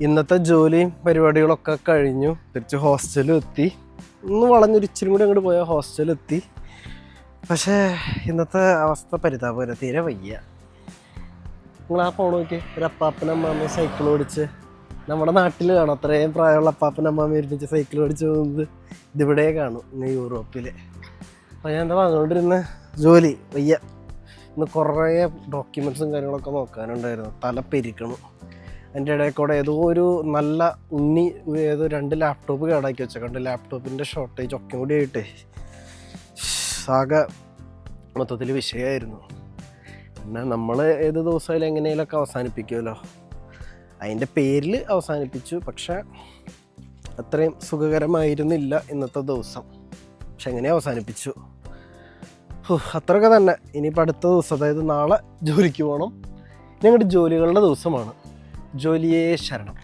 ഇന്നത്തെ ജോലിയും പരിപാടികളൊക്കെ കഴിഞ്ഞു. തിരിച്ച് ഹോസ്റ്റലിൽ എത്തി. ഒന്ന് വളഞ്ഞൊരിച്ചിരി കൂടി അങ്ങോട്ട് പോയാൽ ഹോസ്റ്റലിൽ എത്തി. പക്ഷേ ഇന്നത്തെ അവസ്ഥ പരിതാപകരം, തീരെ വയ്യ. നിങ്ങൾ ആ ഫോൺ നോക്കി, ഒരു അപ്പാപ്പനമ്മാമ്മ സൈക്കിൾ ഓടിച്ച്, നമ്മുടെ നാട്ടിൽ കാണും അത്രയും പ്രായമുള്ള അപ്പാപ്പനമ്മാമ്മ ഒരുമിച്ച് സൈക്കിൾ ഓടിച്ച് പോകുന്നത്. ഇതിവിടെ കാണും ഇന്ന് യൂറോപ്പിൽ. അപ്പോൾ ഞാൻ എന്താ വന്നുകൊണ്ടിരുന്ന ജോലി വയ്യ. ഇന്ന് കുറേ ഡോക്യുമെൻറ്റ്സും കാര്യങ്ങളൊക്കെ നോക്കാനുണ്ടായിരുന്നു. തല പെരിക്കണം. അതിൻ്റെ ഇടയിൽ കൂടെ ഏതോ ഒരു നല്ല ഏതോ 2 ലാപ്ടോപ്പ് കേടാക്കി വെച്ചേക്കുണ്ട്. ലാപ്ടോപ്പിൻ്റെ ഷോർട്ടേജ് ഒക്കെ കൂടി ആയിട്ട് ആകെ മൊത്തത്തിൽ വിഷയമായിരുന്നു. പിന്നെ നമ്മൾ ഏത് ദിവസമായാലും എങ്ങനെയെങ്കിലുമൊക്കെ അവസാനിപ്പിക്കുമല്ലോ, അതിൻ്റെ പേരിൽ അവസാനിപ്പിച്ചു. പക്ഷേ അത്രയും സുഖകരമായിരുന്നില്ല ഇന്നത്തെ ദിവസം. പക്ഷെ എങ്ങനെ അവസാനിപ്പിച്ചു, അത്രയൊക്കെ തന്നെ. ഇനിയിപ്പോൾ അടുത്ത ദിവസം, അതായത് നാളെ ജോലിക്ക് പോകണം. ഞങ്ങളുടെ ജോലികളുടെ ദിവസമാണ്. ജോലിയേ ശരണം.